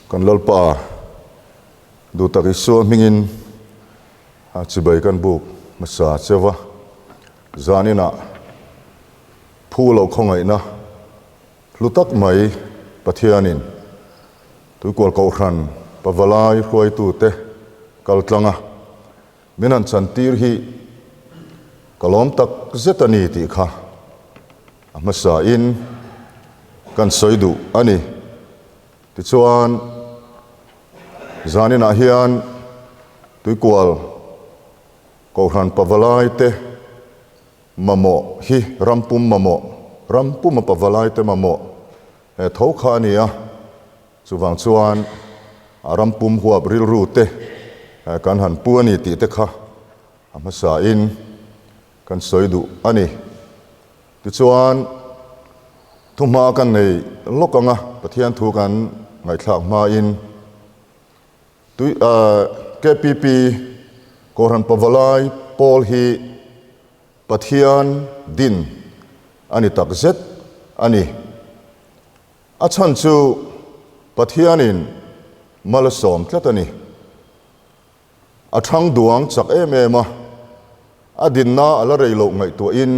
kan lalpa du tak isu mingin chibai kan buk masa chewa zanina phulo khongai na lutak mai pathianin tu kol ko khan pavalai khoi tu te kaltlanga minan chantir hi kalom tak zetani ti kha masa in kan soidu ani ti chuan zanina hian tuikwal ko khan pavalai te mamo hi rampum pavalai te mamo he tho kha nia chuwang chuan rampum huap ril ru te kan han puani ti te kha amasa in kan soidu ani ti chuan thuma kan nei lokanga pathian thu kan ngai thlak ma in tui KPP koran pavalai Paul hi pathian din ani takzet ani achan chu pathianin malasom tlatani athang duang chak em adin na ala reilo ngai to in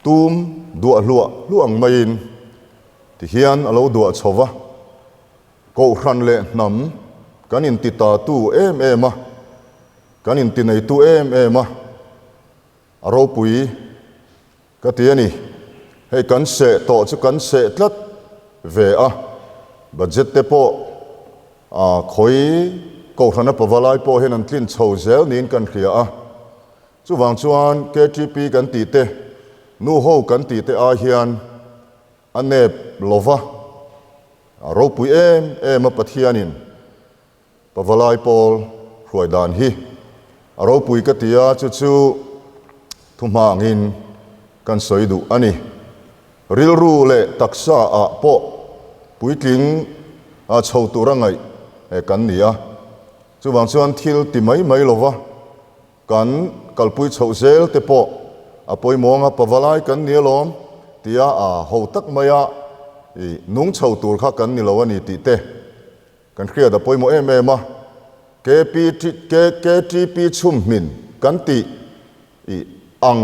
tum dua luang main ti hian alo dua chowa ko hran le nam kanin ti ta tu em kanin ti nei tu em aro pui ka ti ani hei kan se to chu kan se tlat ve a budget te po khoi ko hran pavalai po hen an tlin chho zel nin kan khia a chu wang chuan KTP kan ti te nu ho kan ti te a hian anep lova aro pui em pathianin pavalai Paul huai dan hi aro pui ka tia chu thumangin kan soidu ani ril ru le taksa a po puitling a chho turangai kan nia chuwang chuan thil ti mai lova kan kalpui chho zel te po apoi monga pavalai kan nialom tia a ho tak maya nung chho tur kha kan ni lawani ti te kan khria da poimo em KTP chum min kan ti ang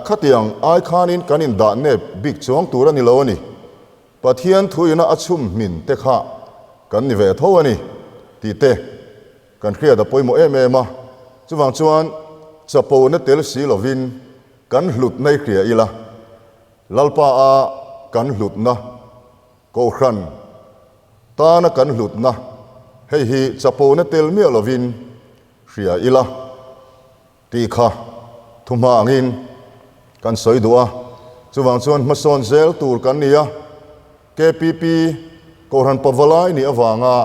khatiang ai khanin kanin da ne big chong tur ani lawani pathian thuina achum min te kha kan ni ve thowani ti te kan khria da poimo em chuwang chuan chapo na tel si lovin kan hlut nei khria ila lalpa a kan hlut na ko khan ta na kan hlut na hei hi chapo na tel mi lovin khria ila ti kha thuma angin kan soidua chuwang chuan mason zel tur kan nia KPP ko ran pavalai ni awanga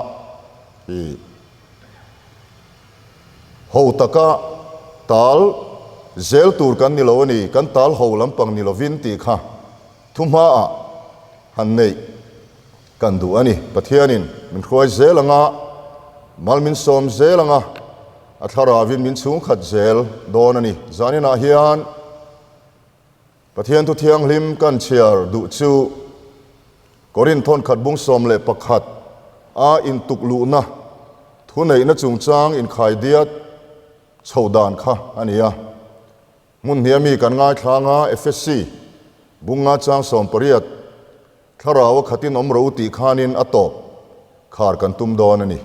ho taka tal zel tur kan ni lawani kan tal ho lampang ni lovin ti kha thuma a han nei kan du ani pathianin min khoi zelanga malmin som zelanga athara vin min chung khat zel don ani zanina hian pathian tu thiang lim kan chiar du chu korin thon khat bung som le pakhat a in tuklu na thu nei na chung chang in khai diat chhodan kha ania mun hiami kan ngai thlanga FSC bunga chang som pariat tharawa khatin omro ti khanin atop khar kan tum don ani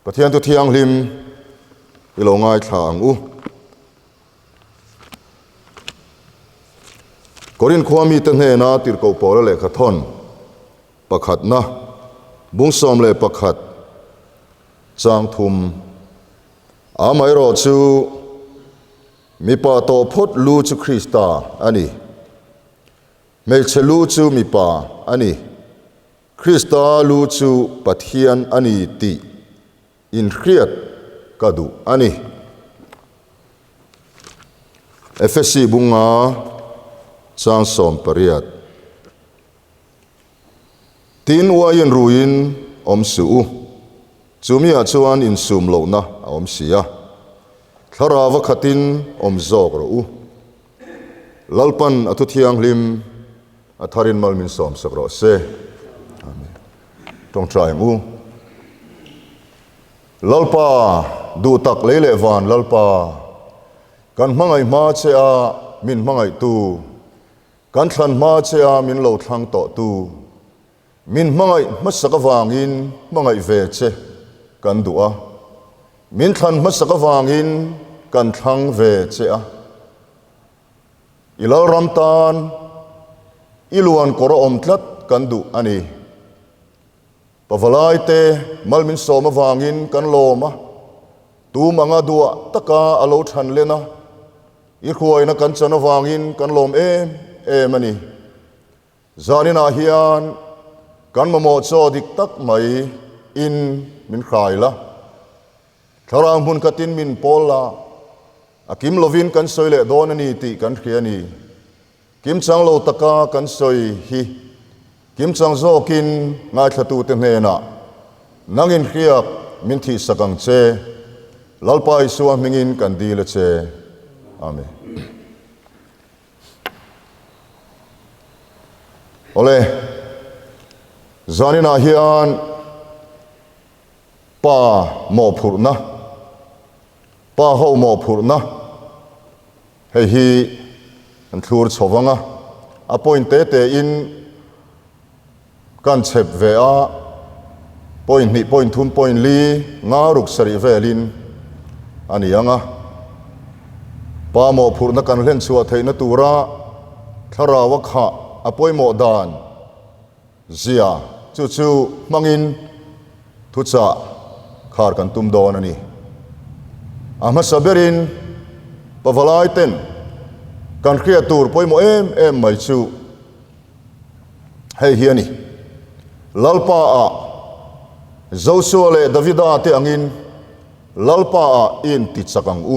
pathian tu thiang lim ilo ngai thlang korin khwami te hne na tir ko por le khathon pakhat na bung som le pakhat chang thum amai ro chu mi pa to phot lu chu Krista ani mel chelu chu mi pa ani Krista lu chu pathian ani ti in khriat kadu ani FSC bunga chang som pariat tin wayan ruin om su chumia chuan in sum lo na om sia tharawa khatin om zog ro lalpan atu thiang lim atharin malmin som sakro se amen trong trai mu lalpa du tak lele van lalpa kan mangai ma che a min mangai tu kan than ma che a min lo thang to tu min mangai masaka wangin mangai ve che kan du a min than masaka wangin kan thang ve che a ilal ramtan iluan koro om tlat kan du ani pavalai te malmin soma wangin kan loma tu manga dua taka alo than lena i khuai na kan chana wangin kan lom em ani zanina hian kan mamo cho dik tak mai in min khai la tharang hun katin min pola akim lovin kan soile don ani ti kan khiani kim chang lo taka kan soi hi kim chang zo kin ngai thatu te hna nangin khiak min thi sakang che lalpai suwa mingin kan di le che amen ole zanina hian pa mo phurna pa ho mo phurna hei hi an thur chowanga a point te in kan chep ve a point ni point thum point li nga ruk sari velin ani anga pa mo phurna kan len chuwa theina tura tharawa kha apoi mo dan zia chu chu mangin thucha khar kan tum don ani ama saberin pavalai ten kan khria tur poi mo em mai chu hei hiani lalpa a Joshua le Davida te angin lalpa a in ti chakang u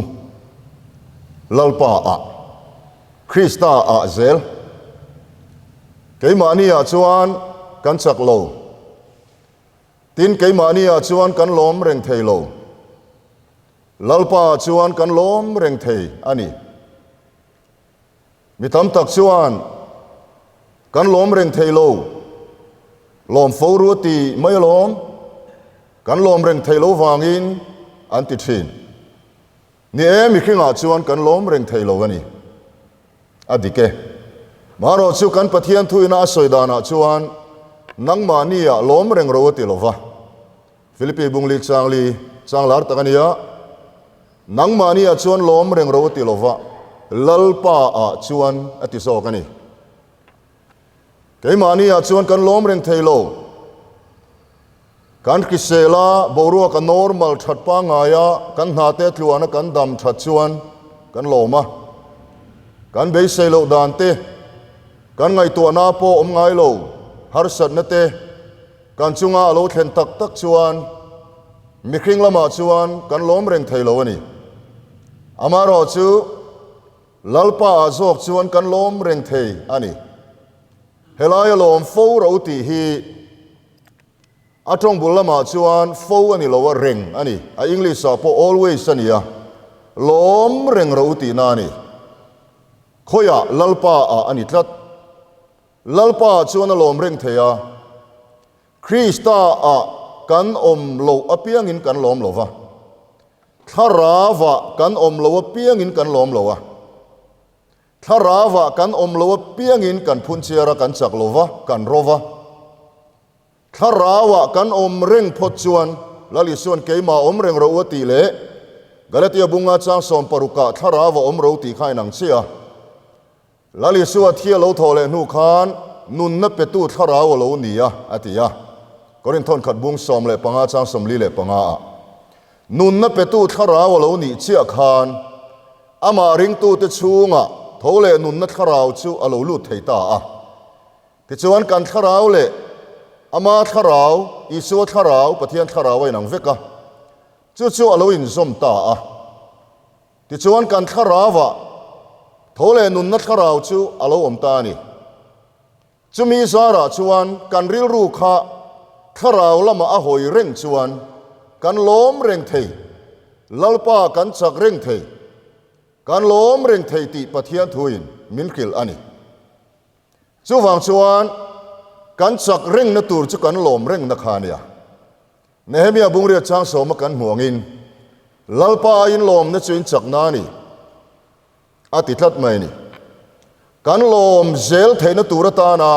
lalpa a Krista a zel keimani a chuan kan chak lo tin keimani a chuan kan lom reng thei lo lalpa chuan kan lom reng thei ani mi tam tak chuan kan lom reng thei lo lom fo ru ti mai lom kan lom reng thei lo wangin an ti thin ni mi khinga chuan kan lom reng thei lo ani adike maro chu kan pathian thuina soidana chuan nangmania lom reng ro ti lova Philippi bungli changlar takania nangmania chuan lom reng ro ti lova lalpa a chuan ati so kani keimania chuan kan lom reng thei lo kan kisela boruwa kan normal thatpa ngaya kan hate thluana kan dam that chuan kan loma kan be selo dan te kan ngai to na po om ngai lo har sat na te kan chunga alo thlen tak tak chuan mi khring lama chuan kan lom reng thei lo ani amaro chu lalpa azok chuan kan lom reng thei ani helai lom fo ro ti hi atong bulama chuan fo ani lo reng ani a english a po always ani a lom reng ro ti na ni khoya lalpa a ani tlat lalpa chuan a lom reng theya Krista a kan om lo apiang in kan lom lova tharawa kan om lo apiang in kan lom lowa tharawa kan om lo apiang in kan phunchiara kan chak lova kan rova tharawa kan om reng phot chuan lali suan keima om reng ro ti le galatia bunga chang som paruka tharawa om ro ti khai nang chia lali suwa thia lo thole nu khan nun na petu tharawa lo nia atia korin thon khat bung som le panga chang som li le panga a nun na petu tharawa lo ni chia khan ama ring tu te chunga thole nun na tharau chu alo lu theita a ti chuan kan tharau le ama tharau isu tharau pathian tharau ai nang veka chu chu alo in zom ta a ti chuan kan tharawa thole nun na tharau chu alo om ta ni chumi zara chuan kan ril ru kha tharau lama a hoi reng chuan kan lom reng thei lalpa kan chak reng thei kan lom reng thei ti pathian thuin min khil ani chu wang chuan kan chak reng na tur chu kan lom reng na khania Nehemia bungria chang so ma kan muangin lalpa in lom na chuin chak na ni ati thlat mai ni kan lom zel theina turata na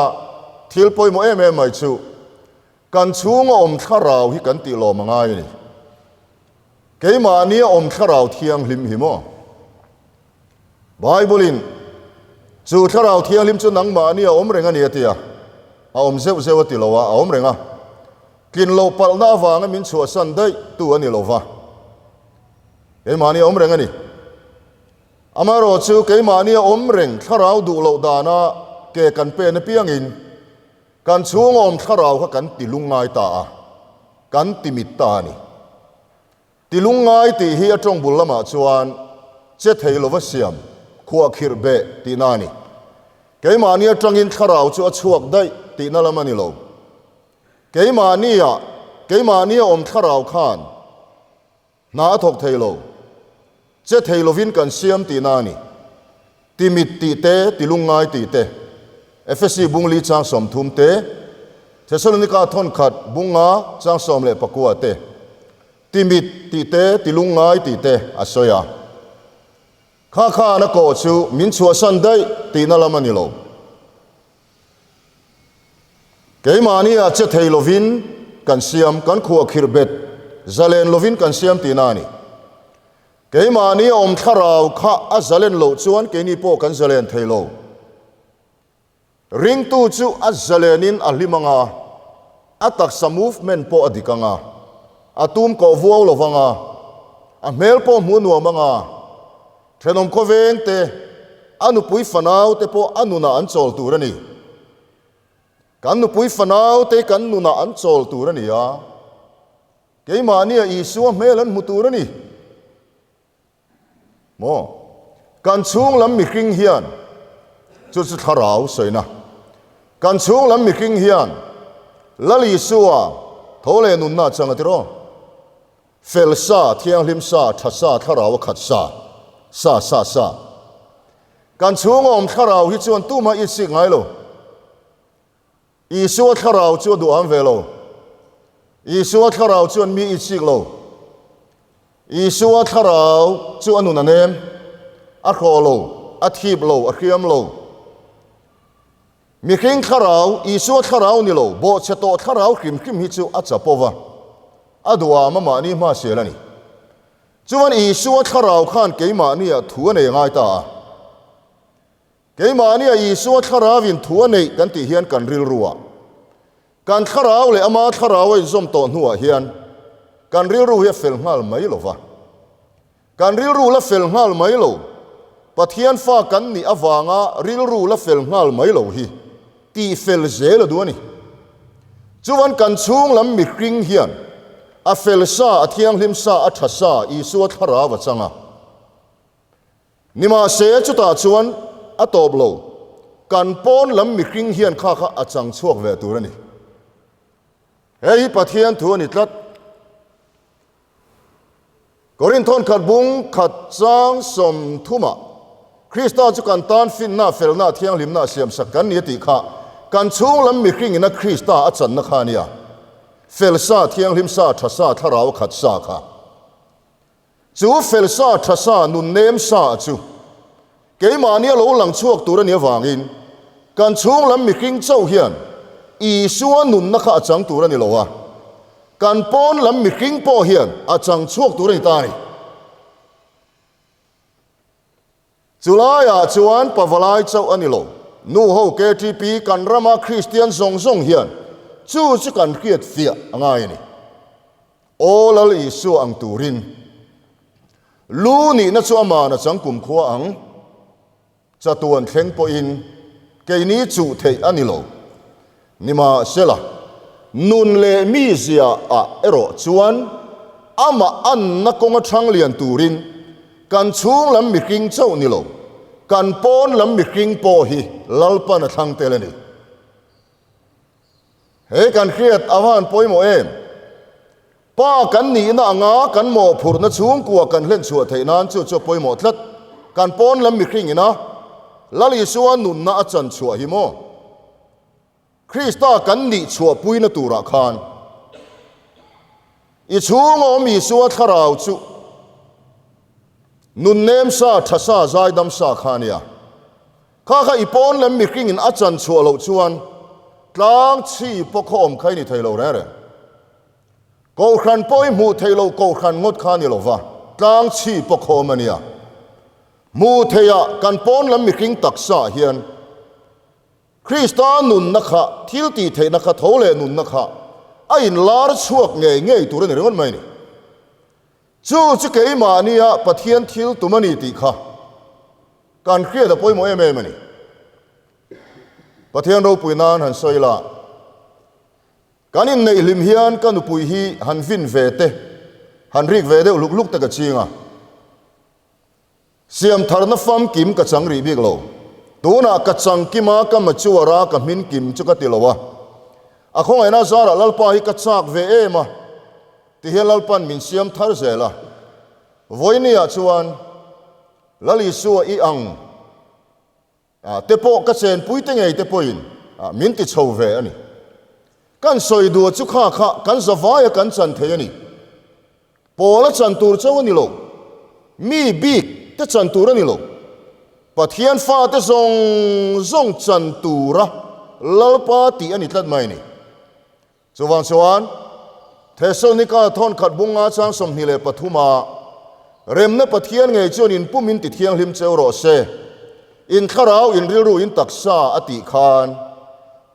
thil poi mo em mai chu kan chung om tharau hi kan ti lom ngai ni keima ni om tharau thiang lim hi mo Bible in chu tharau thiang lim chu nang ma ni om renga ni atia a om zeu zeu ti lowa a om renga kin lo pal na wanga min chua san dai tu ani lova keima ni om renga ni amaro chu keima ni om reng tharau du lo dana ke kan pe na piang in kan chung om tharau kha kan ti lungai ta kan ti mit ta ni ti lungai ti hi atong bulama chuan che thei lova siam khuwa khir be ti na ni keima ni atangin tharau chu achuak dai ti na lamani lo keima ni om tharau khan na thok thei lo che thei lovin kan siam ti na ni ti mit ti te ti lungai ti te FSC bungli chang som thum te Thessalonica thon khat bunga chang som le pakua te ti mit ti te ti lungai ti te asoya kha na ko chu min chua san dai ti na lamani lo keima ni a che thei lovin kan siam kan khuwa khirbet zalen lovin kan siam ti na ni keima ni om tharau kha a zalen lo chuan ke ni po kan zalen thei lo ring tu chu a zalenin a limanga atak sa movement po adikanga atum ko vuaw lovanga a mel po munuwa manga thenom ko veng te anu pui fanau te po anu na an chol turani kan nu pui fanau te kan nu na an chol turani ya keima ni a isu melan muturani mo kan chung lam mi king hian chu chu tharau soina kan chung lam mi king hian lali suwa thole nun na changatiro fel sa thiang lim sa thasa tharau khat sa kan chung om tharau hi chuan tu ma i si ngai lo i suwa tharau chu du am velo i suwa tharau chuan mi i si lo i suwa tharau chu anu na nem a kholo a thip lo a khiam lo mi king tharau i suwa tharau ni lo bo che to tharau khim hi chu a chapova adwa ma ni ma selani chuan i suwa tharau khan keima ni a thu nei ngai ta keima ni a i suwa tharawin thu nei kan ti hian kan ril ruwa kan tharau le ama tharau ai zom to hnuwa hian kan ril ru hi fel ngal mai lova kan ril ru la fel ngal mai lo pathian fa kan ni awanga ril ru la fel ngal mai lo hi ti fel zel duani chuan kan chung lam mi ring hian a fel sa a thiang lim sa a thasa i suwa thara wa changa nima se chuta chuan a top lo kan pon lam mi ring hian kha a chang chuak ve turani hei pathian thu ani tlat Korinthon khat bung khat chang som thuma Krista chu kan tan fin na fel na thiang lim na siam sak kan ni ti kha kan chung lam mi ring ina Krista a chan na khania fel sa thiang lim sa thasa tharau khat sa kha chu fel sa thasa nun nem sa chu keima ni lo lang chuak tur ani wangin kan chung lam mi ring chau hian i suwa nun na kha chang tur ani lowa kan pon lam mi ring po hian a chang chuak tur ani tai chulaya chuan pavalai chau ani lo nu ho KTP kan rama Christian zong hian chu kan khiat fia angai ni olal isu ang turin lu ni na chu ama na changkum khwa ang chatuan thleng po in ke ni chu thei ani lo nima sela nun le mi zia a ero chuan ama an na konga thang lian turin kan chung lam mi king chau ni lo kan pon lam mi king po hi lalpa na thang telani he kan khiat awan poimo em pa kan ni na nga kan mo phur na chung kuwa kan hlen chua theinan chu poimo thlat kan pon lam mi king ina lali suwa nun na achan chua hi mo Krista kan ni chua pui na tura khan I chung om I suwa tharau chu nun nem sa thasa zai dam sa khania kha ipon lem mi king in achan chua lo chuan tlang chi pokhom khai ni thailo re ko khan poi mu thailo ko khan ngot khan ni lova tlang chi pokhom ania mu theya kan pon lam mi king taksa hian Krista nun nakha thilti the nakha thole nun nakha a in lar chuak nge tur ni ron mai ni chu ke ma nia pathian thil tumani ti kha kan khria da poi mo em mani pathian ro puinan han soila kanin nei lim hian kan pui hi han vin vete han rik ve de luk ta ka chinga siam tharna fam kim ka changri bik lo tuna ka chang kima ka machuara ka min kim chu ka tilowa a khong ena zara lalpa hi ka chak ve ema ti he lalpan min siam thar zela voinia chuan lali suwa I ang tepo ka chen puite ngei te poin min ti chho ve ani kan soi du chu kha kan zawaya kan chan the ani pola chan tur chaw ani lo mi big te chan tur ani lo pathian fa te zong chan tura lalpa ti ani tlat mai ni chuwang chuan Thessalonica thon khat bunga chang som hi le pathuma remna pathian ngei chon in pumin ti thiang lim cheu ro se in kharau in riru in taksa ati khan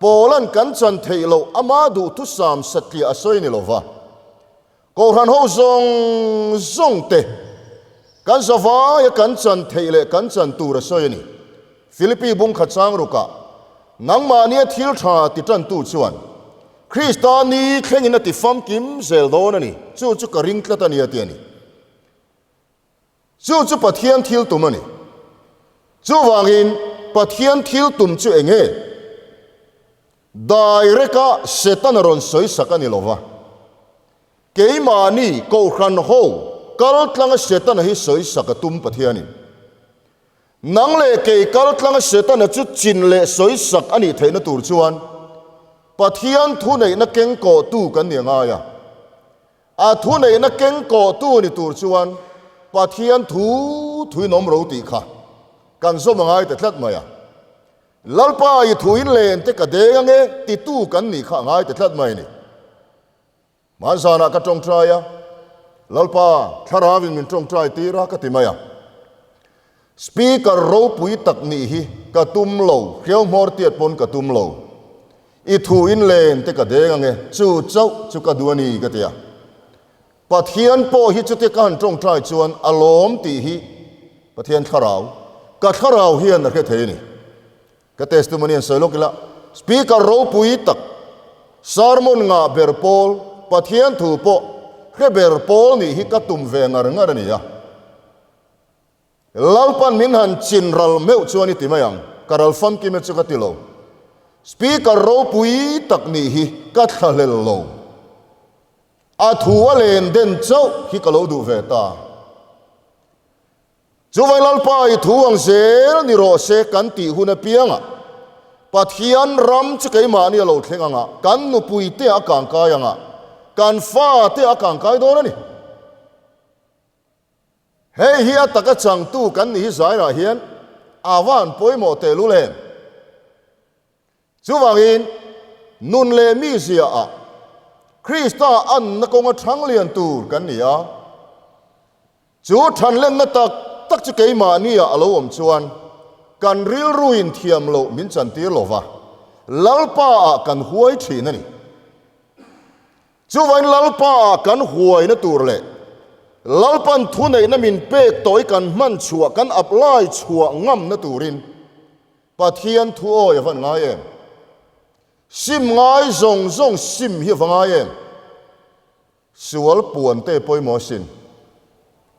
polan kan chan theilo amadu tu sam satli asoi ni lova ko ran ho zong te kan zawa ya kan chan theile kan chan tur asoi ni Philippi bung khachang ruka nangma nia thil tha ti tan tu chuan Krista ni thlengin ati fam kim zel don ani chu ka ring tlat ani ati ani chu pathian thil tumani chu wangin pathian thil tum chu enge daireka setan ron soi sakani lova keimani ko khan ho kal tlang setan hi soi sakatum pathianin nangle ke kal tlang setan chu chin le soi sak ani theina tur chuan pathian thu nei na keng ko tu kan ni nga ya a thu nei na keng ko tu ni tur chuan pathian thui nom ro ti kha kan zo mangai te thlat maya lalpa I thuin len te ka de nge ti tu kan ni kha ngai te thlat mai ni man sana ka tong trai ya lalpa tharawin min tong trai ti ra ka ti maya speaker ro pui tak ni hi ka tum lo kheu mor tiat pon ka tum lo I thuin len te ka de nge chu ka duani ka tia pathian po hi chu te kan tong trai chuan alom ti hi pathian tharau ka tharau hian na khe theini ka testimony an solokila speaker ro pui tak sermon nga berpol pathian thu po khe berpol ni hi ka tum ve ngar ni ya lalpan min han chin ral meu chuani ti mayang karal fam ki me chu ka tilo speaker ro pui tak ni hi ka thalel lo a thuwa len den chau hi ka lo du ve ta chuwai lalpa I thuang zel ni ro se kan ti huna pianga pathian ram chu ke ma ni lo thlenga kan nu pui te akang ka yanga kan fa te akang kai don ani hei hi ataka chang tu kan ni zai ra hian awan poimo te lu len chuwangin nun le mi zia a Krista an na konga thang lian tur kan ni a chu than len na tak chu ke ma ni a alo om chuan kan ril ruin thiam lo min chan tir lova lalpa a kan huai thin ani chu vain lalpa a kan huai na tur le lalpan thu nei na min pek toy kan man chua kan apply chua ngam na turin pathian thu oi van ngai em sim ngai zong sim hi vangai em sual puan te poi mo sin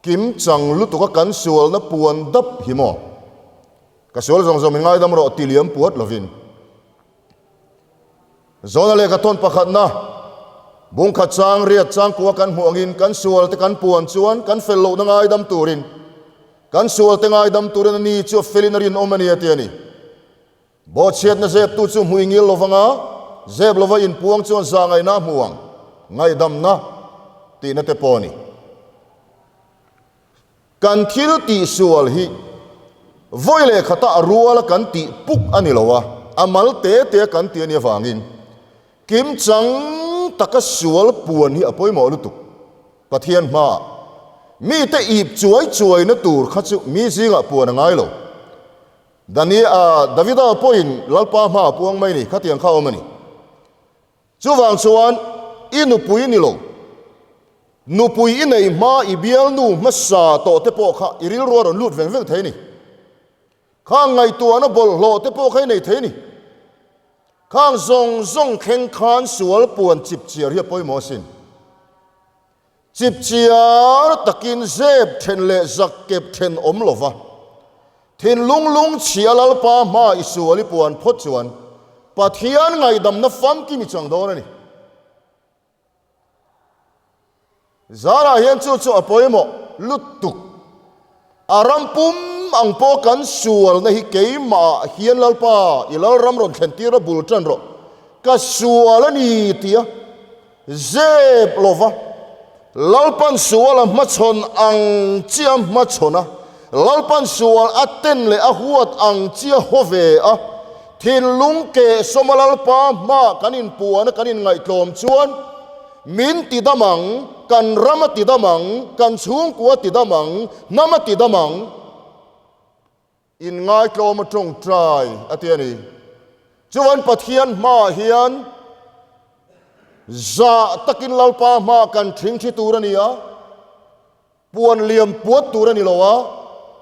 kim chang lu tu ka kan sual na puan dap hi mo ka sual zong min ngai dam ro tiliam puat lovin zona le ka ton pakhat na bung khat chang riat chang kwa kan huangin kan sual te kan puan chuan kan fello na ngai dam turin kan sual te ngai dam turin ni chu felinarin omani atiani bo chet na zep tu chu muingil lovanga zeb lova in puang chuan za ngai na muang ngai dam na ti na te poni kan thil ti sual hi voile khata rual kan ti puk ani lowa amal te kan ti ani wangin kim chang taka sual puan hi apoi mo lutuk pathian ma mi te ip chuai na tur khachu mi zinga puan ngai lo dani davida point lalpa ma puang mai ni khatiang kha omani chuwang chuan inu pui ni lo nu pui inei ma ibial nu masa to te po kha iril ro ron lut veng thei ni khang ngai tua na bol lo te po khai nei thei ni khang zong kheng khan sual puan chip chiar hi poi mo sin chip chiar takin zeb then le zak kep then om lova thin lung chialal pa ma isuali puan phot chuan pathian ngai dam na fam ki mi chang do ni zara hian chu apoimo lutuk arampum ang po kan sual na hi keima hian lalpa ilal ram ron thentira bultan ro ka sual ani tia zeb lova lalpan sual machon ang chiam machona lalpan sual aten le ahuat ang chia hove a thin lung ke somalalpa ma kanin puan kanin ngai tlom chuan min ti damang kan rama ti damang kan chung kwa ti damang nama ti damang in ngai tlom trong trai atiani chuan pathian ma hian za takin lalpa ma kan thing thi turania puan liam puat turani lowa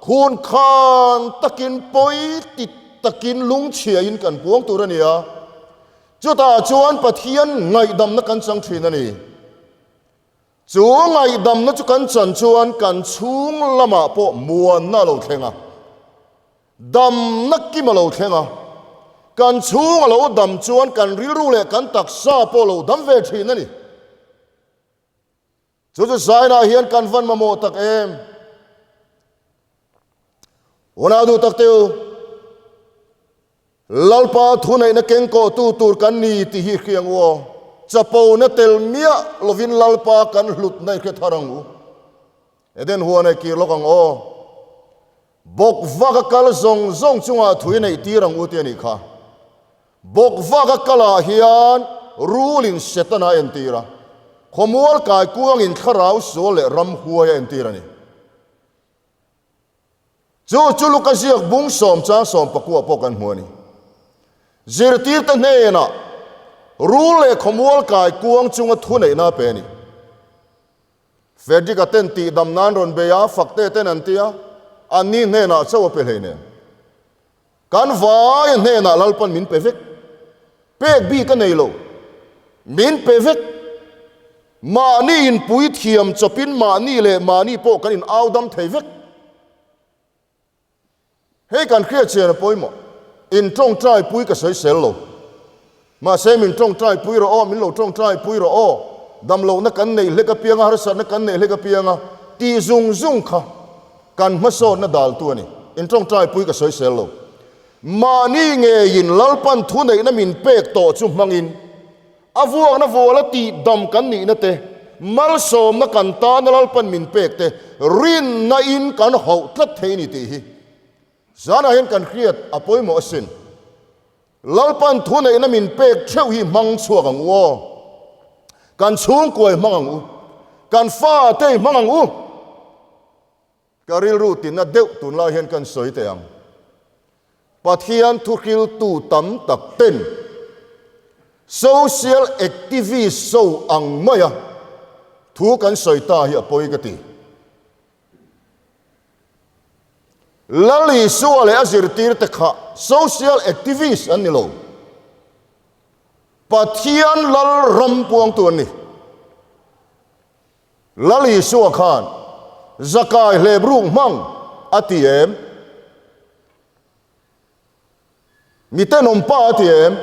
khun khan takin poi ti takin lung chia in kan puang turania chuta chuan pathian ngai dam na kan chang thin ani chu ngai dam na chu kan chan chuan kan chung lama po muan na lo thlenga dam na ki ma lo thlenga kan chung lo dam chuan kan rilru le kan tak sa po lo dam ve thin ani chu zaina hian kan van ma mo tak em ona du tak teu lalpa thunai na kengko tu tur kan ni ti hi khiang wo chapo na tel mia lovin lalpa kan hlut nai khe tharang u eden huana ki lokang o bok vaga kal zong chunga thui nei tirang u te ni kha bok vaga kala hian ruling setana entira khomol kai kuang in kharau so le ram huai entira ni chu lukaziak bung som cha som pakua pokan huani zirtir ta na rule khomol kai kuang chunga thunei na pe ni fedika ten ti dam nan ron beya fakte ten antia ani ne na chaw pe le ne kan vai ne na lalpan min pevek pek bi ka nei lo min pevek ma ni in pui thiam chopin ma ni le ma ni po kan in audam theivek hei kan khria chen poimo in trong trai pui ka soi sel lo ma se min trong trai pui ro o min lo trong trai pui ro o dam lo na kan nei le ka pianga har sa na kan nei le ka pianga ti zung kha kan ma so na dal tu ni in trong trai pui ka soi sel lo ma ni nge in lalpan thu nei na min pek to chu mangin avuak na vola ti dam kan ni na te mal som na kan ta na lalpan min pek te rin na in kan ho tlat thei ni ti hi zana hian kan khiat apoi mo asin lalpan thunei na min pek theu hi mang chuak ang wo kan chung koi mangang u kan fa te mangang u karil rutin na deuh tun la hian kan soi te ang pathian thukil tu tam tak ten social activist so ang maya thu kan soi ta hi apoi ka ti lali suale azir tir te kha social activist an nilo pathian lal ram puang tu ni lali suwa khan zakai lebrung mang atiem mitenom pa atiem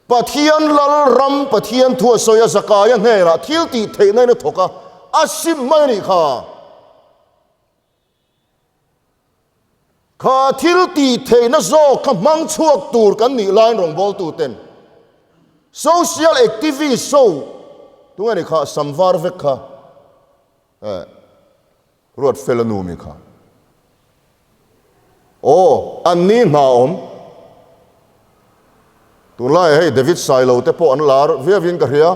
pathian lal ram pathian thua soya zakaya ngera thil ti theinai na thoka asim mai ni kha kha thil ti thei na zo kha mang chuak tur kan ni line rong bol tu ten social activist so tu ngani kha samvar vek kha ruat felanu mi kha o an ni na om tu lai hey David Silo te po an lar via vin ka ria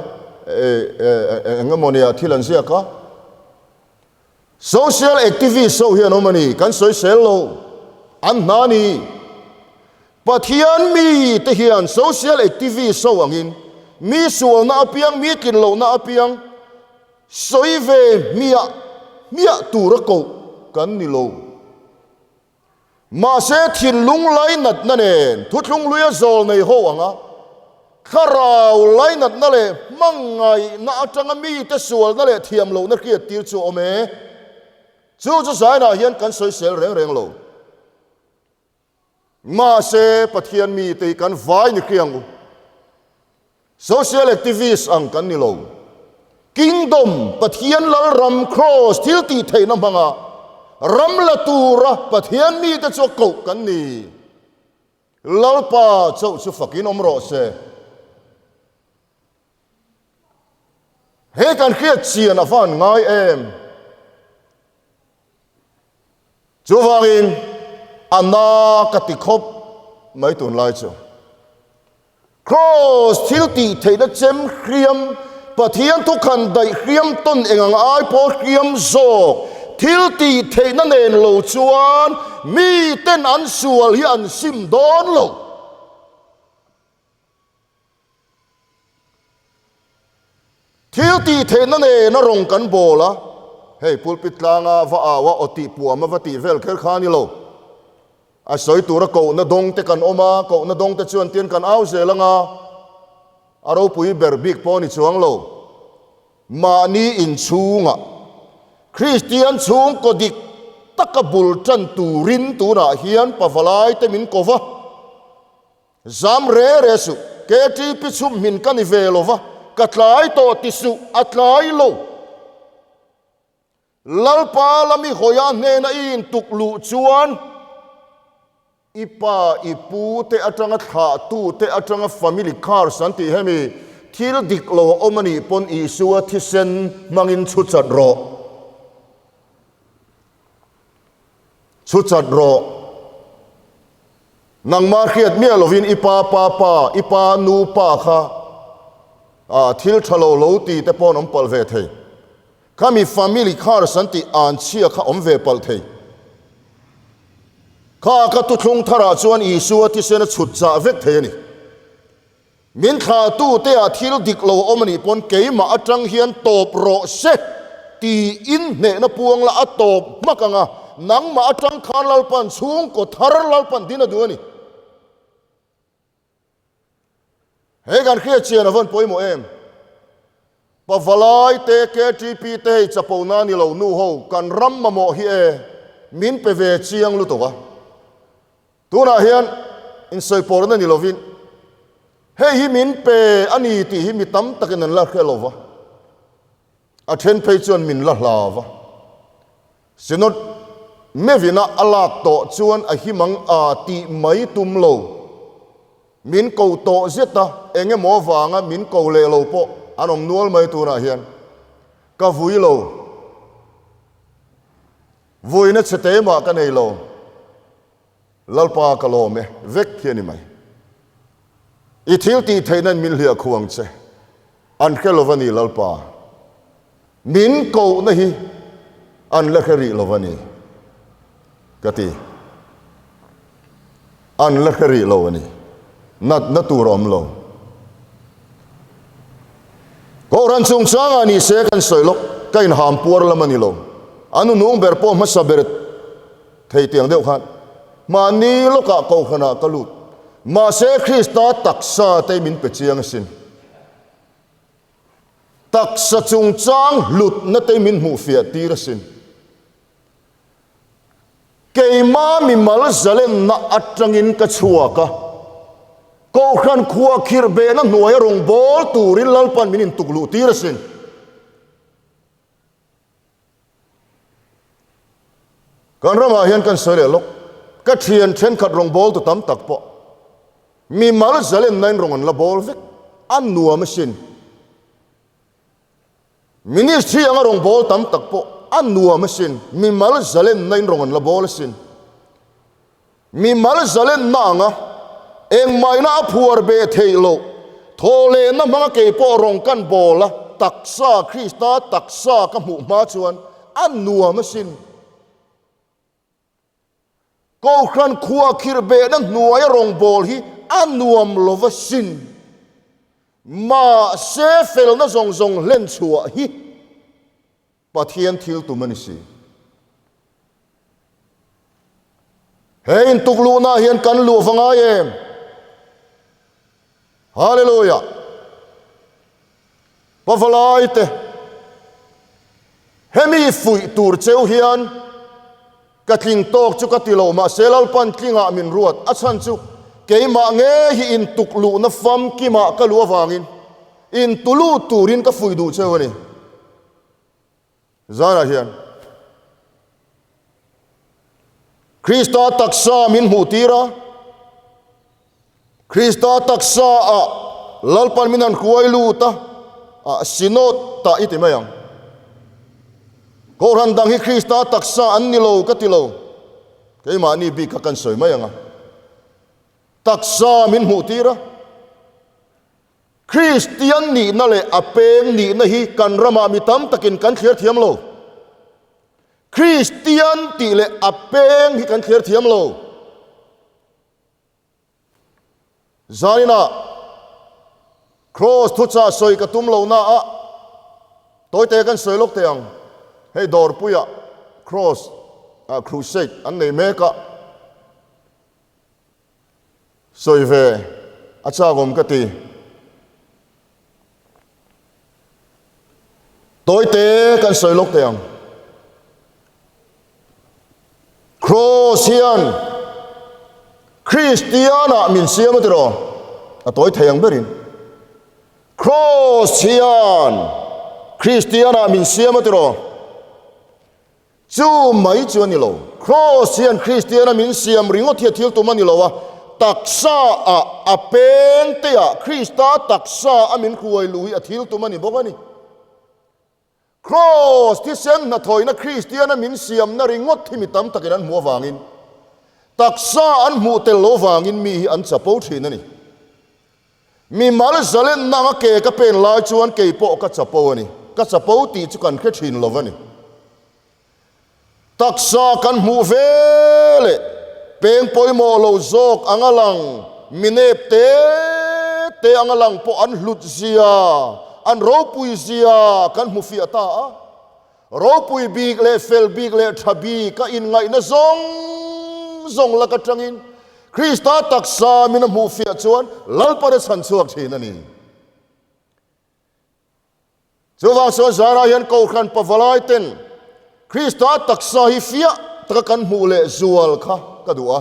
engamonia thilan sia ka social activist so hian omani kan soi selo an nani pathian mi te hian social activist so angin mi sual na apiang mi kin lo na apiang soi ve mia tur ko kan ni lo ma se thin lung lai nat na nen thu thung luya zol nei ho anga kharau lai nat na le mangai na atanga mi te sual na le thiam lo na kia tir chu ome chu sai na hian kan soi sel reng lo ma se pathian mi te kan vai ni kriang social activist ang kan ni lo kingdom pathian lal ram cross thil ti thei na manga ram la tura pathian mi te chu ko kan ni lal pa chu fakin omro se he kan khiat chian afan ngai em chu wangin ana katikhop mai tun lai chu cross thil ti thei na chem khriam pathian tu khan dai khriam ton engang ai po khriam zo thil ti thei na nen lo chuan mi ten an sual hi an sim don lo thil ti thei na ne na rong kan bola hey pulpit langa va awa oti puama va ti vel kher khani lo a soi tura ko na dong te kan oma ko na dong te chuan tien kan au zelanga aro pui ber big poni chuang lo mani in chunga Christian chung ko dik takabul chan turin tuna hian pavalai te min kova zam re su ke ti pichum min kan velova katlai to tisu atlai lo lalpa lami hoya ne na in tuklu chuan ipa ipu te atanga tha tu te atanga family car santi hemi thil dik lo omani pon isua thisen mangin chuchat ro nang ma khiat mi lovin ipa ipa nu pa kha thil thalo lo ti te pon om pal ve thei kami family car santi an chia kha om ve pal thei kha ka tu thung thara chuan isua ti sena chut cha vek thei ni min kha tu te a thil dik lo omani pon keima atang hian top ro se ti in ne na puang la atop makanga nang ma atang khan lalpan chung ko thar lalpan dina duani he gan khia chian avon poimo em pavalai te KTP te chapona ni lo nu ho kan ram ma mo hi e min pe ve chiang lu to wa tuna hian in soi por na ni lovin he hi min pe ani ti hi mi tam takin an la khelova a then pe chuan min la hlawa sinot mevina alak to chuan a himang a ti mai tum lo min ko to zeta enge mo wanga min ko le lo po anom nual mai tu na hian ka vui lo vui na chete ma ka nei lo lalpa ka lo me vek hiani mai I thil ti theinan min hlia khuang che an khelovani lalpa min ko na hi an la khari lovani kati an la khari lovani nat na turom lo ko ran chung changa ni se kan soilok kain ham puar lamani lo anu nung ber po ma saberet thei tiang deuh khan ma ni loka ko khana kalut ma se Krista taksa te min pe chiang sin taksa chung chang lut na te min mu fia tir sin keima mi mal zalen na atangin ka chuaka ko khan khuwa khir be na noya rong bol turin lalpan minin tuklu tir sin kan rama hian kan sare lok ka thian then khat rong bol tu tam tak po mi mal zalen nain rongon la bol vek an nuwa machine ministry anga rong bol tam tak po an nuwa machine mi mal zalen nain rongon la bol sin mi mal zalen na anga eng mai na phuar be theilo thole na manga ke po rong kan bola taksa krista taksa ka mu ma chuan an nuwa machine ko khan khuwa khir be na nuwa rong bol hi an nuam lova sin ma se fel na zong zong len chua hi pathian thil tu mani si hein tuklu na hian kan lu vanga em hallelujah pavalai te hemi fui tur cheu hian katling tok chu katilo ma selal pan klinga min ruat achan chu keima nge hi in tuklu na fam kima ka lu awangin in tulu turin ka fui du cheu ani zara hian krista taksa min hutira krista taksa a lalpan minan khuai lu ta a sinot ta iti mayang ko randang hi krista taksa an nilo katilo keima ni bi ka kan soi mayanga taksa min hutira Christian ni na le apeng ni na hi kan rama mi tam takin kan thler thiam lo Christian ti le apeng hi kan thler thiam lo zanina cross thu cha soi ka tum lo na a toy te kan soi lok teang hey dor puya cross a crusade an nei me ka soi ve acha gom ka ti toy te kan soi lok teang cross hian Christiana min siam tiro a toy theyang berin cross hian Christiana min siam tiro chu mai chu ni lo cross hian Christiana min siam ringo thia thil tu mani lo wa taksa a apeng te a Krista taksa amin khuai lui a thil tu mani bokani cross ti sen na thoi na Christiana min siam na ringot thimi tam takin an mu wangin taksa an mu tel lo wangin mi hi an chapo thin ani mi mal zalen na nga ke ka pen lai chuan ke po ka chapo ani ka chapo ti chu kan khe thin lovani taksa kan mu vele peng poimo lo zok angalang minep te angalang po an hlut zia an ropui zia kan mu fi ata a ropui big le fel big le thabi ka in ngai na zong la ka tangin Krista taksa min mu fi chuan lalpare san chuak thin ani chuwang so zara hian ko khan pawalai ten Krista taksa hi fia taka kan mu le zual kha ka duwa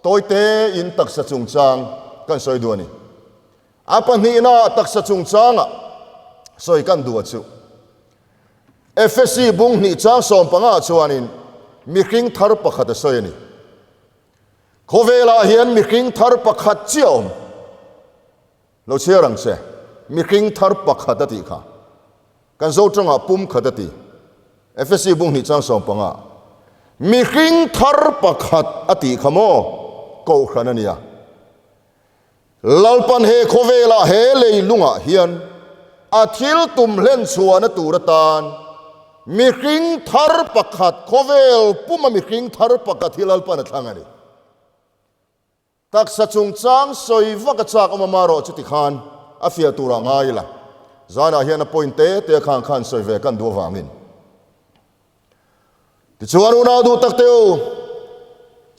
toy te in taksa chungchang kan soi duani apa ni na taksa chungchanga soi kan duwa chu FSC bung ni chang som panga chuanin mi king thar pakhat a soi ani khovela hian mi king thar pakhat chiom lo cherang se mi king thar pakhat ati kha kan zo tanga pum khadati FSC bung ni chang som panga mi king thar pakhat ati khamo ko khanania lalpan he khovela he leilunga hian athil tum len chuana turatan mi king thar pakhat khovel puma mi king thar pakhat hilal pan thangani tak sa chungchang soi vaka chak amamaro chuti khan afia tura ngaila zana hian a point te khan soi ve kan du wangin ti chuan una du takteu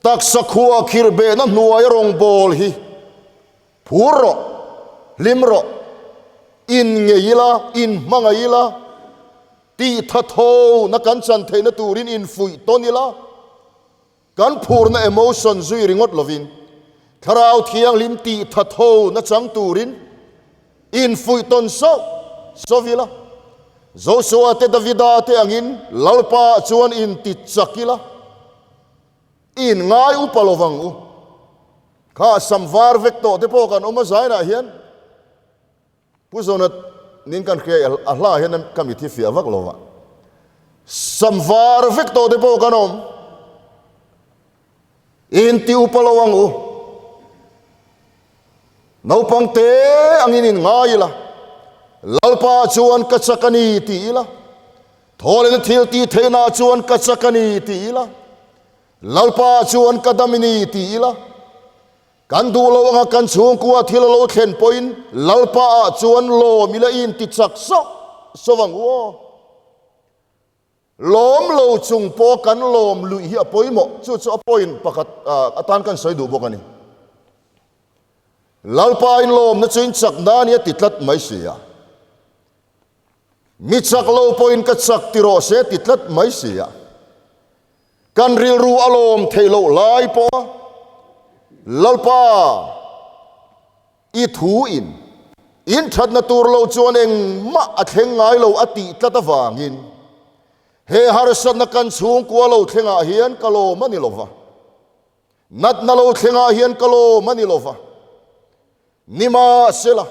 tak sa khuwa khir be na nuai rong bol hi phuro limro in ngeila in mangaila ti thatho na kan chan theina turin in fui tonila kan phurna emotion zui ringot lovin tharau thiang lim ti thatho na chang turin in fui ton so vila Joshua te Davida te angin lalpa chuan in ti chakila in ngai upalovang u kha samvar vek to te po kan oma zaina hian puzonat nin kan khre ahla hian kam ithi fi avak lova samvar vek to te po kan om in ti upalowang u naupang te angin ngai la lalpa chuan kachakani ti la tholen thil ti theina chuan kachakani ti la lalpa chuan kadamini ti la kan du lo nga kan chung kuwa thil lo khen point lalpa chuan lo mila in ti chak so wang wo lom lo chung po kan lom lui hi apoi mo chu point pakat atan kan soi du bokani lalpa in lom na chuin chak na ni titlat mai sia mi chak lo point ka chak tiro se titlat mai sia kan ril ru alom thailo lai po lalpa i thu in that na tur lo chuan eng ma a thleng ngai lo ati tlata wangin he harsat na kan chung kwa lo thlenga hian kalo mani lova nat na lo thlenga hian kalo mani lova nima sela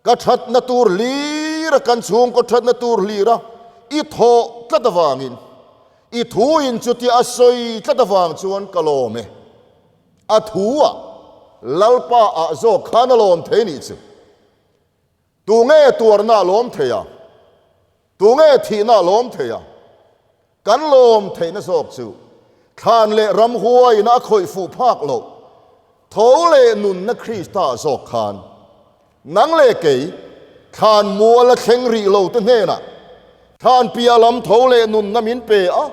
ka that na tur lira kan chung ko that na tur lira i tho tlata wangin i thu in chuti asoi tlata wang chuan kalo me a thuwa lalpa a zo khana lom theini chu tu nge turna lom theya tu nge thina lom theya kan lom theina sok chu khan le ram huai na khoi fu phak lo tho le nun na krista zok khan nang le ke khan mua la kheng ri lo te ne na khan pia lam tho le nun na min pe a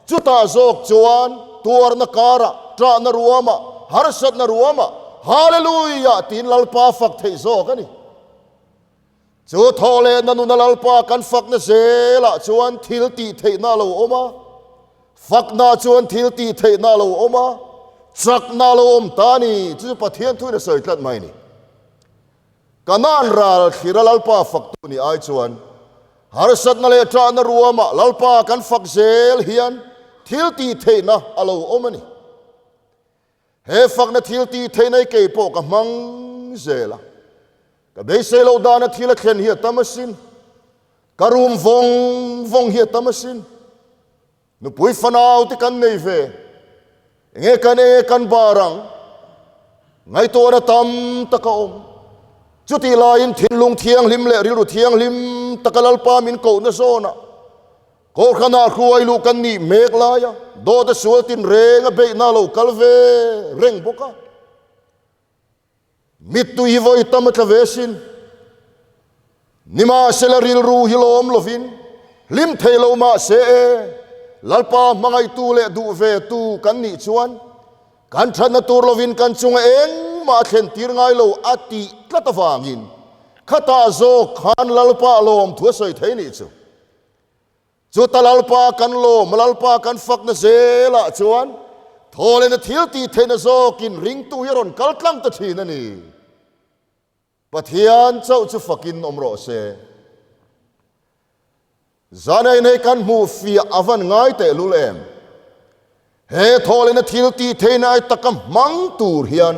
chuta zok chuan tur na kara tra na ruama harsat na ruama hallelujah tin lalpa fak thei zo kani chu thole na nu na lalpa kan fak na zela chuan thil ti thei na lo oma fak na chuan thil ti thei na lo oma chak na lo om tani chu pathian thu na soi tlat mai ni kanan ral khira lalpa fak tu ni ai chuan harsat na le tra na ruama lalpa kan fak zel hian thil ti thei na alo omani he fak na thil ti thei nei ke po ka mang zela ka be se lo da na thil khen hi tamasin karum vong hi tamasin nu pui fanau ti kan nei ve nge kan barang ngai to na tam taka om chuti lain thinlung thiang lim le rilu thiang lim takalal pa min ko na zona ko khana khuai lu kan ni mek la ya do da suatin reng a be na lo kalve reng boka mitu hi voi tamatla vesin nima selaril ru hilom lovin lim thailo ma se lalpa mangai tu le du ve tu kan ni chuan kan thana tur lovin kan chunga eng ma khen tir ngai lo ati tlatawangin khata zo khan lalpa lom thu soi theini chu chu talalpa kan lo malalpa kan fak na zela chuan thole na thil ti theina zo kin ring tu hiron kaltlang ta thina ni pathian chau chu fakin omro se zanai nei kan mu fi avan ngai te lulem he thole na thil ti theina ai takam mang tur hian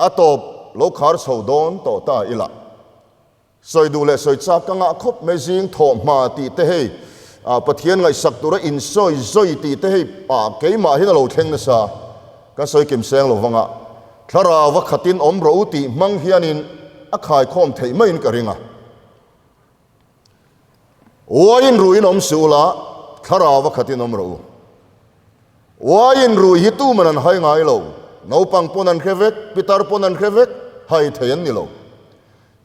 atop lo khar sodon to ta ila soi du le soi chap ka nga khop mezing tho ma ti te hei pathian ngai sak tura in soi ti te hei pa ke ma hin lo theng na sa ka soi kim seng lo wanga thara wa khatin om ro ti mang hianin a khai khom thei main ka ringa wain ruin om sula thara wa khatin om ro wain ru hi tu manan hai ngai lo no pang ponan khevek pitar ponan khevek hai theyan ni lo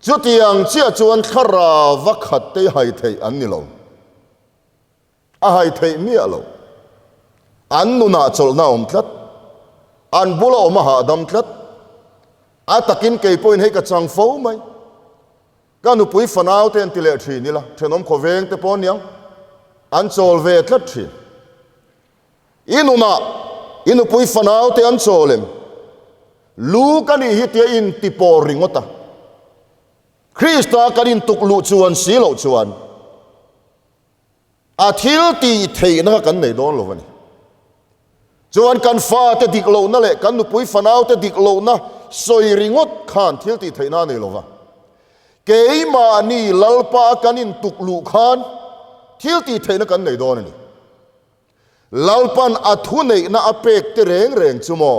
chutiang chia chuan thara wa khat te hai thei an ni lo a hai thei mi alo an nu na chol na om tlat an bulo ma ha dam tlat a takin ke point he ka chang fo mai ka nu pui fanau ten tile thri ni la thenom khoveng te pon yang an chol ve tlat thri inu pui fanau te an cholem lu kani hi te in tipo ringota Krista kanin tuklu chuan silo chuan a thil ti thei na kan nei don lo wani chuan kan fa te dik lo na le kan nu pui fanau te dik lo na soi ringot khan thil ti theina nei lova keima ni lalpa kanin tuklu khan thil ti theina kan nei don ani lalpan athu nei na apek te reng reng chumo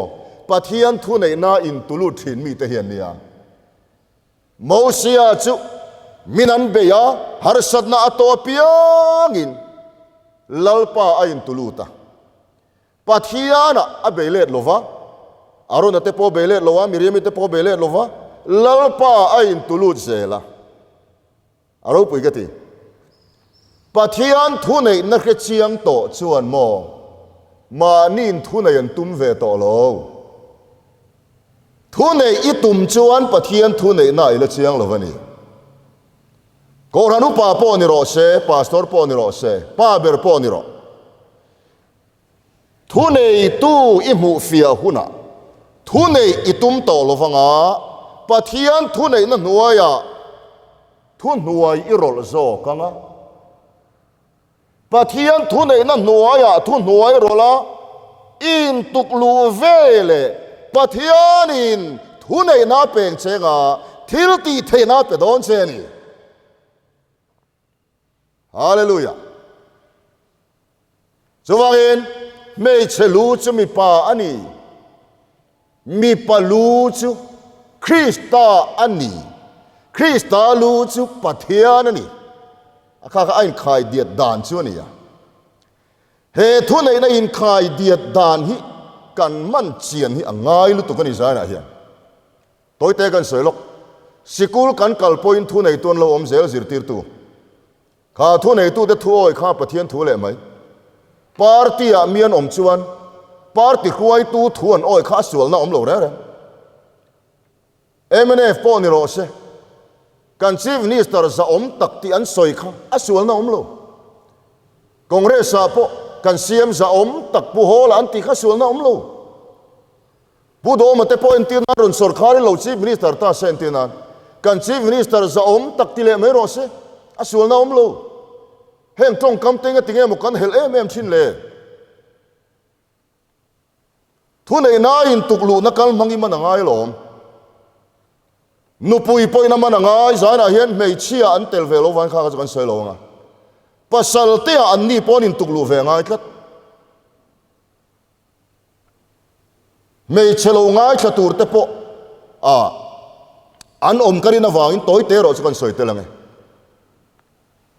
pathian thu nei na in tulu thin mi te hian nia mosia chu minan beya har sadna atopiangin lalpa ain tuluta pathiana abelet lova arona te po belet lova miriam te po belet lova lalpa ain tulut zela aro pui gati pathian thu nei na khe chiang to chuan mo ma nin thu nei an tum ve to lo thu nei i tum chuan pathian thu nei na ila chiang lovani koranu pa po ni ro se pastor po ni ro se pa ber po ni ro thu nei tu i mu fia huna thu nei i tum to lovanga pathian thu nei na nuaya thu nuai i rol zo kanga pathian thu nei na nuaya thu nuai rola in tuklu vele pathianin thu nei na peng chenga thil ti theina pe don che ni hallelujah chuwangin mei chelu chu mi pa ani mi pa lu chu Krista ani Krista lu chu pathian ani akha ain khai diet dan chu ni ya he thu nei na in khai diet dan hi kan man chian hi angai lu tu kan izai na hian toy te kan soilok sikul kan kal point thu nei ton lo om zel zir tir tu kha thu nei tu te thu oi kha pathian thu le mai party a mian om chuan party khuai tu thuan oi kha sual na om lo re MNF po ni ro se kan chief minister za om tak ti an soi kha asual na om lo congress sa po kan CM za om tak pu hol an ti kha sual na om lo bu do ma te po entin na ron sarkari lo chief minister ta se entin na kan chief minister za om tak ti le me ro se asual na om lo heng tong kam tenga tinge mo kan hel em chin le thu nei na in tuklu na kal mangi man ngai lom nu pui poi na man ngai za na hian mei chia an tel velo wan kha ka kan soi lo nga pasal te an ni pon in tuklu ve ngai tlat mei chelo ngai tlatur te po an om karina wangin toy te ro kan soi te lange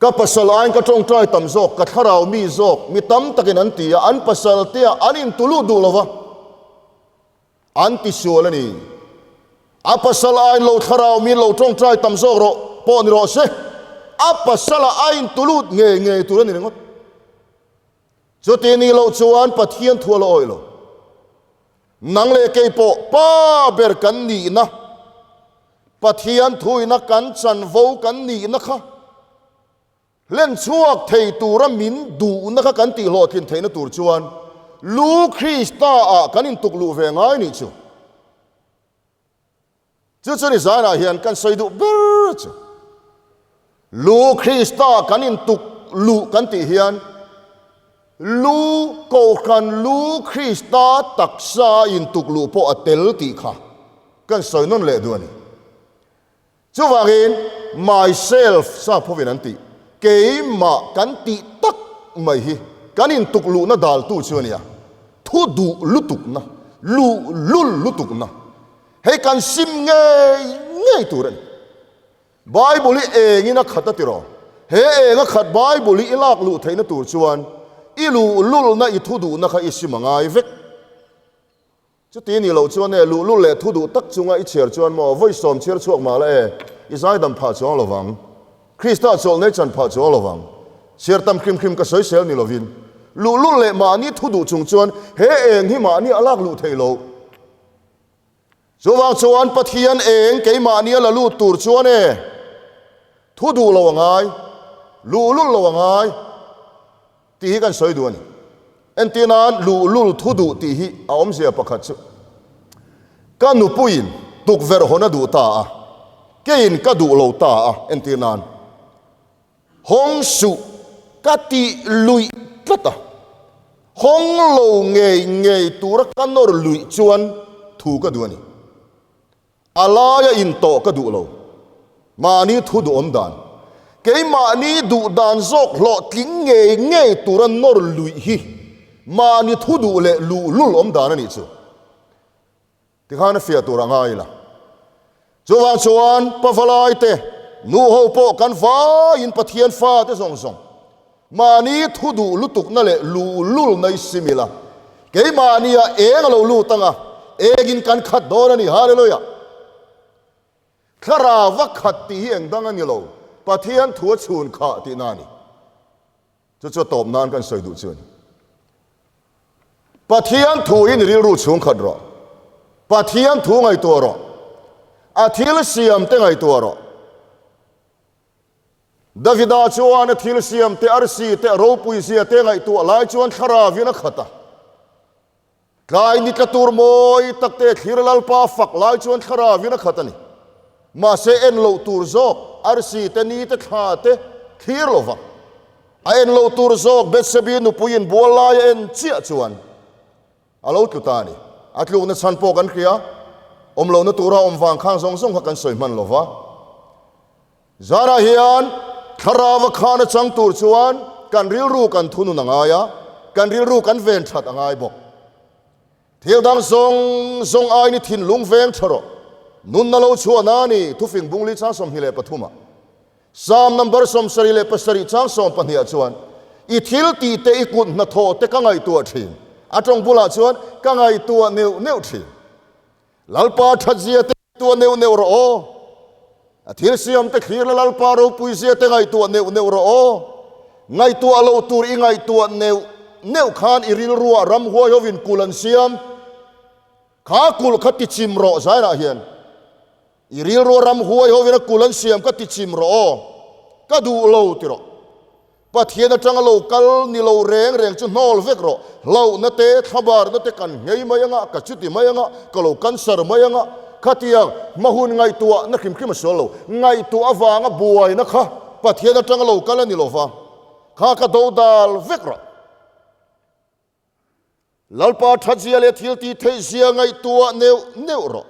ka pasal ain ka tong trai tam zok ka tharau mi zok mi tam takin an tia an pasal te an in tulu du lova an ti sualani a pasal ain lo tharau mi lo tong trai tam zok ro po ni ro se a pasal ain tulut nge turan ni ngot cho te ni lo chuan pathian thua lo oilo nang le ke po pa ber kan ni na pathian thui na kan chan vo kan ni na kha len chuak thei tura min du na kha kan ti lo thin theina tur chuan lu Krista a kanin tuklu ve ngai ni chu chu ni zana hian kan soi du ber chu lu Krista kanin tuk lu kan ti hian lu ko kan lu Krista taksa in tuklu po atel ti kha kan soi non le du ani chu wangin myself sa phovin an ti keima kan ti tak mai hi kanin tuklu na dal tu chuania thu du lutuk na lul lutuk na hei kan sim nge turan bible engina khata tiro he enga khat bible ilak lu theina tur chuan ilu lul na I thu du na kha isimangai vek chu ti ni lo chuan e lu le thu du tak chunga I cher chuan mo voi som cher chuak ma la e izai dam pha chuang lowang Krista chol ne chan pha chuang lowang cher tam krim ka soi sel ni lovin lu le ma ni thu du chung chuan he eng hi ma ni alak lu theilo chuwang chuan pathian eng ke ma ni la lu tur chuan e thu du lowangai lu lowangai ti hi kan soi du ani entinan lu thu du ti hi a om sia pakhat chu ka nu puin tuk ver hona du ta a kein ka du lo ta a entinan hong su ka ti lui tlata hong lo ngei tura kanor lui chuan thu ka duani alaya in to ka du lo mani thu du om dan ke mani du dan zok lo tling ngei tura nor lui hi mani thu du le lu lul om dan ani chu ti khana fia tura ngai la chuwang chuan pawalai te nu ho po kan fa in pathian fa te song song mani thu du lutuk na le lu lul nei simila ke mani a eng lo lu tanga egin kan khat dor ani hallelujah khara wa khat ti eng dang ani lo pathian thu chun kha ti nani chu top nan kan soi du chun pathian thu in ril ru chung khat ro pathian thu ngai to ro athil siam te ngai to ro Davida chuan athil siam te arsi te ro pui sia te ngai tu lai chuan khara vina khata kai ni katur moi takte thirlal pa fak lai chuan khara vina khatani ma se en lo tur zok arsi te ni te kha te thir lova a en lo tur zok betsebi nu puin bola en chia chuan alo tutani atlu na chan po kan khia om lo na tura om wang khang song song kan soi man lova zara hian kharawa khana chang tur chuan kan ril ru kan thunu nangaya kan ril ru kan ven that angai bok thil dang song ai ni thin lung veng tharo nun na lo chuana ni thu fing bungli cha som hile pathuma sam number som sari le pasari chang som pania chuan I thil ti te ikut na tho te ka ngai tua thin atong bula chuan ka ngai tua neu thin lalpa thajia te tua neu ro o athil siam te khir lalpa ro puisia te ngai tua neu ro o ngai tua lo tur I ngai tua neu khan iril ruwa ram huai hovin kulan siam kha kul khati chim ro zaina hian iril ro ram huai hovin kulan siam ka ti chim ro o ka du lo ti ro pathian atang lo kal ni lo reng chu nol vek ro lo na te thabar na te kan ngei mayanga ka chuti mayanga ka lo cancer mayanga khatia mahun ngai tua na khim solo ngai tu awanga buai na kha pathian atang lo kal ni lo fa kha ka do dal vek ro lalpa thajia le thil ti thei sia ngai tua neu ro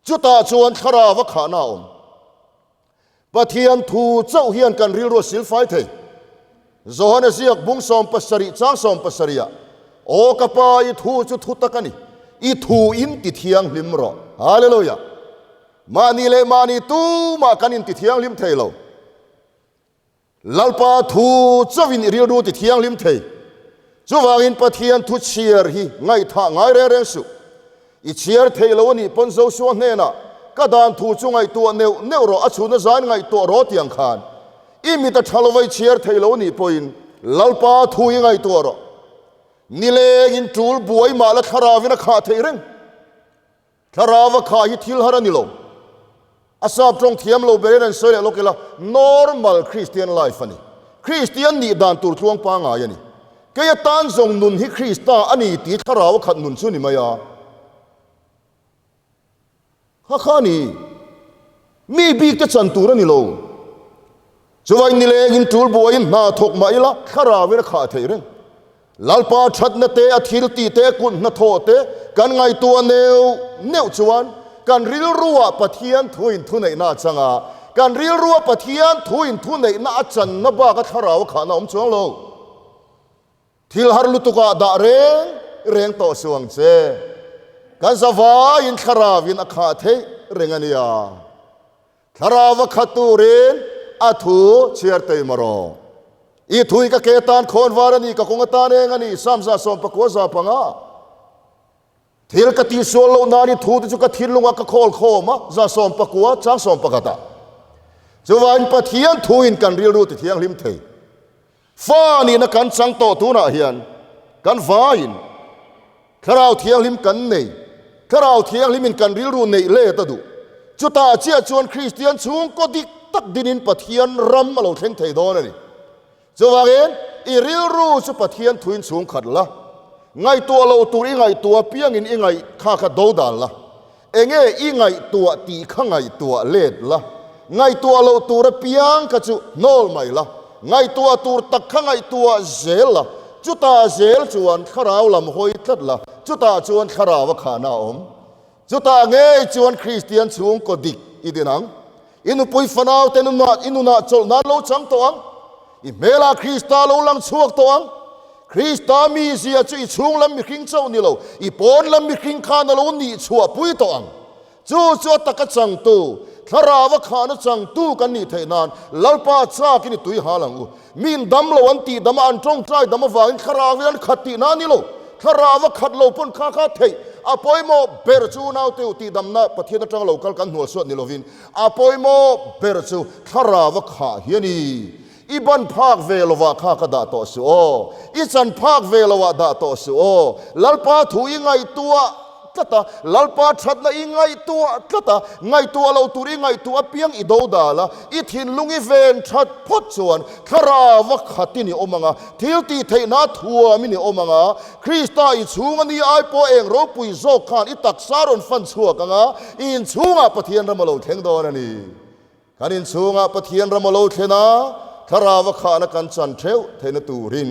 chuta chuan khara wa khana om pathian thu chau hian kan ril ro sil fai thei zohana ziak bung som pasari chang som pasaria o kapa I thu chu thu takani I thu in ti thiang lim ro hallelujah mani le mani tu ma kanin ti thiang lim thei lo lalpa thu chawin ril ru ti thiang lim thei chuwangin pathian thu chiar hi ngai tha ngai reng su I chiar thei lo ni pon zo su hne na ka dan thu chu ngai tu neu ro achuna zan ngai to ro tiang khan imi ta thalwai chiar thei lo ni poin lalpa thu ngai to ro nile in tul buai ma la kharawina kha thei reng kharawa kha hi thil harani lo asap trong thiam lo beren soi lo kela normal Christian life ani Christian ni dan tur tluang pa nga yani kaya tan zong nun hi Krista ani ti kharawa khat nun chu ni maya khani mi big te chan tur ani lo chuwai ni le in tul boy na thok mai la kharawa kha thei reng lalpa that na te athil ti te kun na tho te kan ngai tua neu chuan kan ril ruwa pathian thuin thu nei na changa kan ril ruwa pathian thuin thu nei na chan na ba ka kharawa kha na om chuang lo thil har lu tuka da reng to suang che kan zawa in kharawin akha the rengania kharawa khaturin athu chiar te maro I thui ka ketan khon warani ka kongatan engani samza som pakwa za panga thil ka ti solo nani thu chu ka thilunga ka khol khoma za som pakwa chang som pakata chuwan pathian thuin kan ril ru ti thiang lim thei fani na kan chang to tu na hian kan vain kharau thiang lim kan nei kharau thiang lim in kan ril ru nei le ta du chuta chia chuan Christian chung ko dik tak dinin pathian ram malo theng thei don ani chuwangin I ril ru chu pathian thuin chung khat la ngai tua lo tur I ngai tua piang in I ngai kha do dal la enge I ngai tua ti kha ngai tua let la ngai tua lo tur piang ka chu nol mai la ngai tua tur tak kha ngai tua zel la จุตาเซลจวนขราวลำหอยตัดละจุตาจวนขราวขานาอมจุตาเงยจวนคริสเตียนสูงก็ดิกอีเดนังอินุปุยฟนาวเตนุนาอินุนาจลนาโลจังตัวงอิเมลาคริสตาโลลังชวกตัวงคริสตามีเสียจุยชุงลำมีคิงเจ้านี่โลอีปอนลำมีคิงขานโลนี่ชัวปุยตัวงจู่ตะกัจังตูทาราวขานจังตูกันนี่เทนานลลปาชากินตุยหาลังอุมีนดำโลวันตีดำอันตรงใจดำวางคาราวินขัดตีนานี่โลทาราวขัดโลปนข้าเทอาปอยโมเบรจูนาวเตวตีดำนาปะเทียนจังโลกัลกันหัวสวดนี่โลวินอาปอยโมเบรจูทาราวขาเฮียนีอีบันภาคเวลวะข้ากระดาโตสุโออีจันภาคเวลวะดาโตสุโอลลปาถุยไงตัวก็ตาลลปาชัดละอีไงตัวก็ตาไงตัวเราตุรีไงตัวเพียงอีโดดาละอีทินลุงอีเวนชัดพดส่วนคาราวะขัดที่นี่โอมังะทิลตีเทนาทัวมินี่โอมังะคริสต์อีชูงันนี่ไอโปเองรูปุยโซกานอีตักซารอนฟันชัวกังะอินชูงะปะเทียนรำมโลเทงโดนันนี่การอินชูงะปะเทียนรำมโลเทนะคาราวะขานกันจันเทวเทนตูริน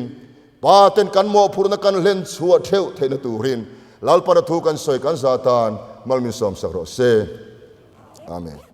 ปาเต็นกันโมพูนกันเล่นชัวเทวเทนตูรินลลปาร์ทูกันสวยกันซาตานมัลมิสอมสักโรเซอาเมน